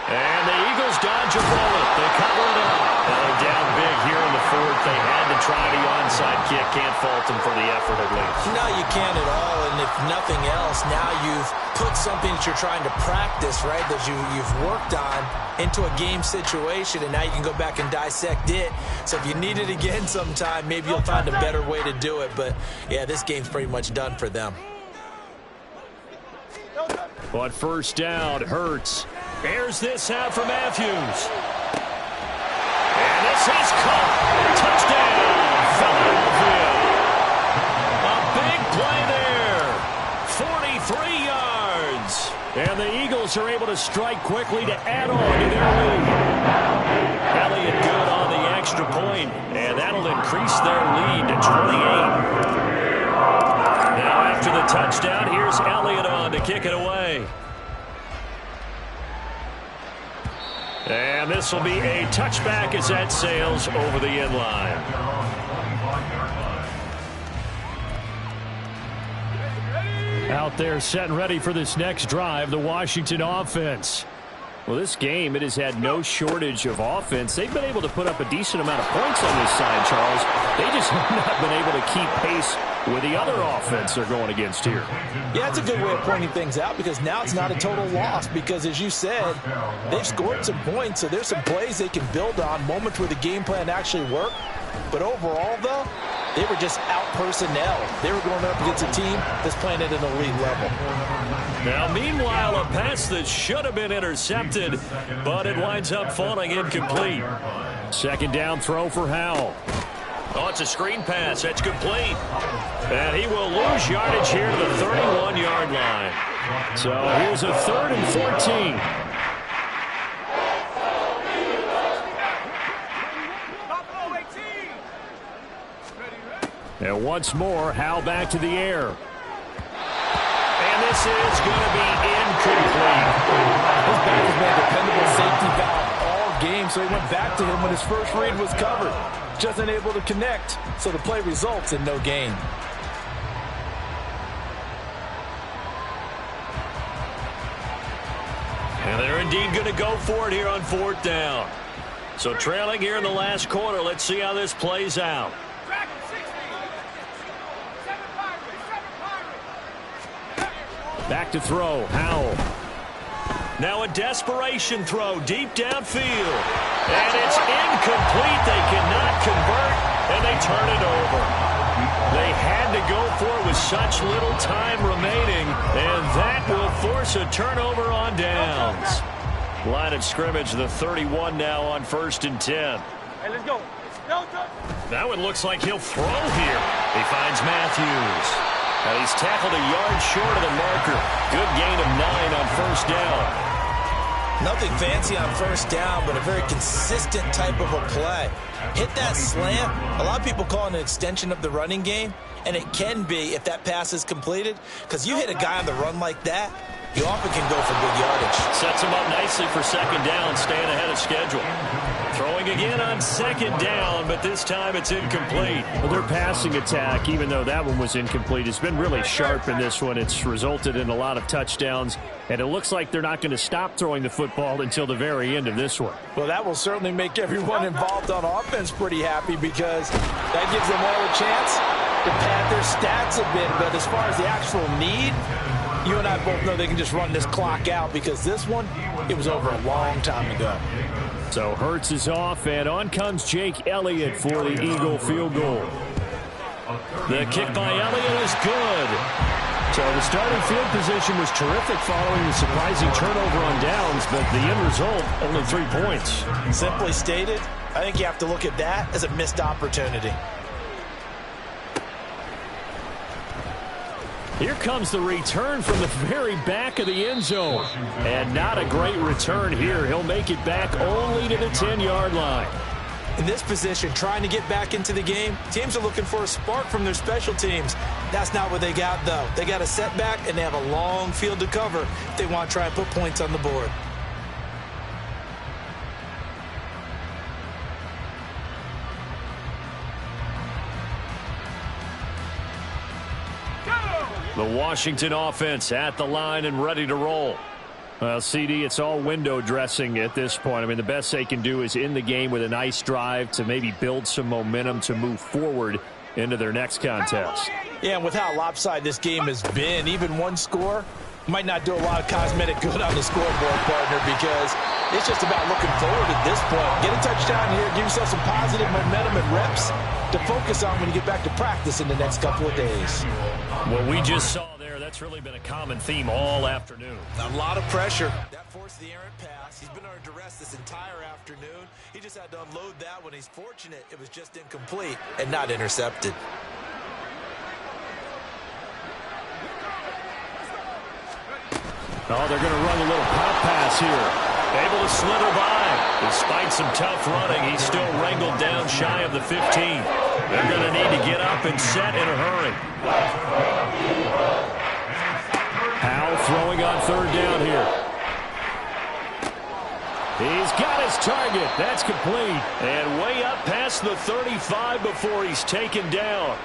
And the Eagles dodge a bullet. They cover it up. They're down big here in the 4th. They had to try the onside kick. Can't fault them for the effort at least. No, you can't at all. And if nothing else, now you've put something that you're trying to practice, right, that you've worked on into a game situation, and now you can go back and dissect it. So if you need it again sometime, maybe you'll find a better way to do it. But, yeah, this game's pretty much done for them. On 1st down, Hurts airs this out for Matthews. And this is caught. Touchdown, Philadelphia. A big play there. 43 yards. And the Eagles are able to strike quickly to add on to their lead. Elliott good on the extra point, and that'll increase their lead to 28. Now after the touchdown, here's Elliott on to kick it away. And this will be a touchback as that sails over the end line. Out there set and ready for this next drive, the Washington offense. Well, this game, it has had no shortage of offense. They've been able to put up a decent amount of points on this side, Charles. They just have not been able to keep pace with the other offense they're going against here. Yeah, it's a good way of pointing things out because now it's not a total loss because, as you said, they've scored some points, so there's some plays they can build on, moments where the game plan actually worked. But overall, though, They were just out personnel. They were going up against a team that's playing at an elite level. Now, meanwhile, a pass that should have been intercepted, but it winds up falling incomplete. Second down throw for Howell. Oh, it's a screen pass. That's complete. And he will lose yardage here to the 31-yard line. So here's a 3rd and 14. And once more, Howell back to the air. And this is going to be incomplete. This back has been a dependable safety valve all game, so he went back to him when his first read was covered. Just unable to connect, so the play results in no gain. And they're indeed going to go for it here on 4th down. So trailing here in the last quarter, let's see how this plays out. Back to throw, Howell. Now a desperation throw deep downfield. And it's incomplete. They cannot convert, and they turn it over. They had to go for it with such little time remaining, and that will force a turnover on downs. Line of scrimmage, the 31 now on 1st and 10. Hey, let's go. Now it looks like he'll throw here. He finds Matthews. And he's tackled a yard short of the marker. Good gain of 9 on 1st down. Nothing fancy on 1st down, but a very consistent type of a play. Hit that slant. A lot of people call it an extension of the running game, and it can be if that pass is completed, because you hit a guy on the run like that, you often can go for big yardage. Sets him up nicely for 2nd down, staying ahead of schedule. Throwing again on 2nd down, but this time it's incomplete. Well, their passing attack, even though that one was incomplete, has been really sharp in this one. It's resulted in a lot of touchdowns, and it looks like they're not going to stop throwing the football until the very end of this one. Well, that will certainly make everyone involved on offense pretty happy, because that gives them all a chance to pad their stats a bit. But as far as the actual need, you and I both know they can just run this clock out, because this one, it was over a long time ago. So Hurts is off, and on comes Jake Elliott for the Eagle field goal. The kick by Elliott is good. So the starting field position was terrific following the surprising turnover on downs, but the end result, only 3 points. Simply stated, I think you have to look at that as a missed opportunity. Here comes the return from the very back of the end zone. And not a great return here. He'll make it back only to the 10-yard line. In this position, trying to get back into the game, teams are looking for a spark from their special teams. That's not what they got, though. They got a setback, and they have a long field to cover if they want to try and put points on the board. The Washington offense at the line and ready to roll. Well, CD, it's all window dressing at this point. I mean, the best they can do is in the game with a nice drive to maybe build some momentum to move forward into their next contest. Yeah, and with how lopsided this game has been, even one score might not do a lot of cosmetic good on the scoreboard, partner, because it's just about looking forward at this point. Get a touchdown here, give yourself some positive momentum and reps to focus on when you get back to practice in the next couple of days. What we just saw there, that's really been a common theme all afternoon. A lot of pressure. That forced the errant pass. He's been under duress this entire afternoon. He just had to unload that one. He's fortunate it was just incomplete and not intercepted. Oh, they're going to run a little pop pass here. Able to slither by. Despite some tough running, he's still wrangled down shy of the 15. They're going to need to get up and set in a hurry. Howell throwing on 3rd down here. He's got his target. That's complete. And way up past the 35 before he's taken down.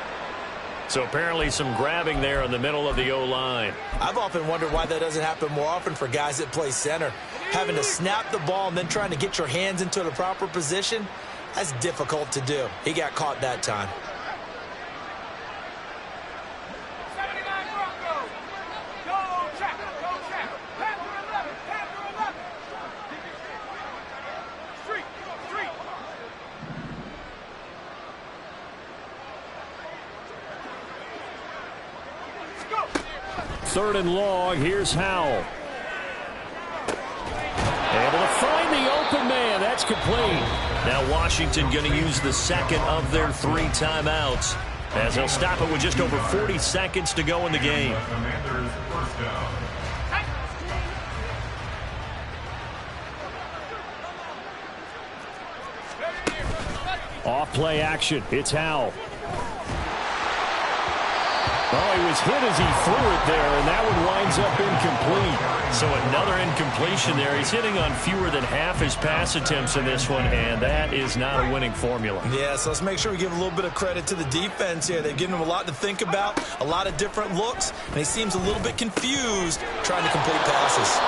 So apparently some grabbing there in the middle of the O-line. I've often wondered why that doesn't happen more often for guys that play center. Having to snap the ball and then trying to get your hands into the proper position, that's difficult to do. He got caught that time. 79 Broncos. Go check. Panther 11. Street. 3rd and long. Here's Howell. Able to find the open man. That's complete. Now Washington going to use the second of their 3 timeouts, as they'll stop it with just over 40 seconds to go in the game. Commanders first down. Off play action. It's Howell. Oh, he was hit as he threw it there, and that one winds up incomplete. So another incompletion there. He's hitting on fewer than half his pass attempts in this one, and that is not a winning formula. Yeah, so let's make sure we give a little bit of credit to the defense here. They've given him a lot to think about, a lot of different looks, and he seems a little bit confused trying to complete passes.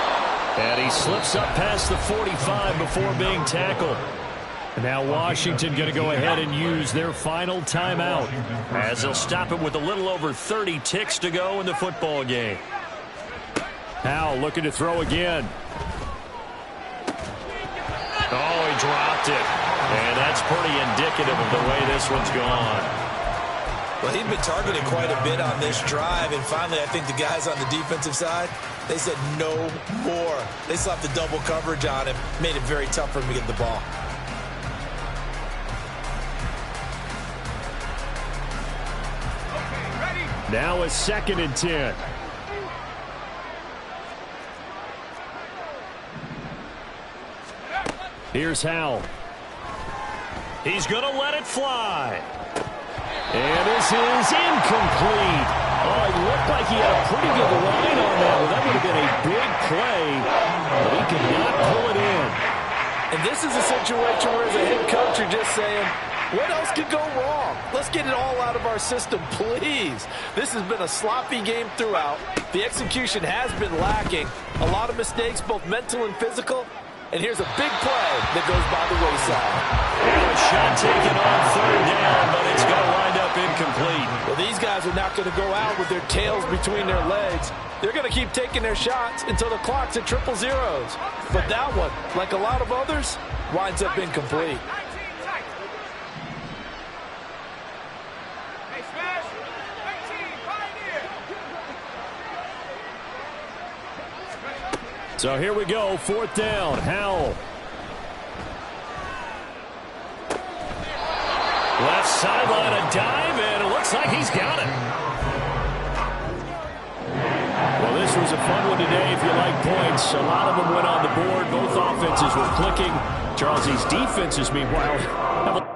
And he slips up past the 45 before being tackled. And now Washington going to go ahead and use their final timeout, as they'll stop it with a little over 30 ticks to go in the football game. Howell looking to throw again. Oh, he dropped it. And that's pretty indicative of the way this one's gone. Well, he'd been targeted quite a bit on this drive, and finally I think the guys on the defensive side, they said no more. They slapped the double coverage on him, made it very tough for him to get the ball. Now a 2nd and 10. Here's Howell. He's going to let it fly. And this is incomplete. Oh, it looked like he had a pretty good line on that. Well, that would have been a big play, but he could not pull it in. And this is a situation where as a head coach you're just saying, what else could go wrong? Let's get it all out of our system, please. This has been a sloppy game throughout. The execution has been lacking. A lot of mistakes, both mental and physical. And here's a big play that goes by the wayside. And a shot taken on 3rd down, but it's going to wind up incomplete. Well, these guys are not going to go out with their tails between their legs. They're going to keep taking their shots until the clock's at 000. But that one, like a lot of others, winds up incomplete. So here we go, 4th down, Howell. Left sideline, a dive, and it looks like he's got it. Well, this was a fun one today if you like points. A lot of them went on the board. Both offenses were clicking. Charles, these defenses, meanwhile, have a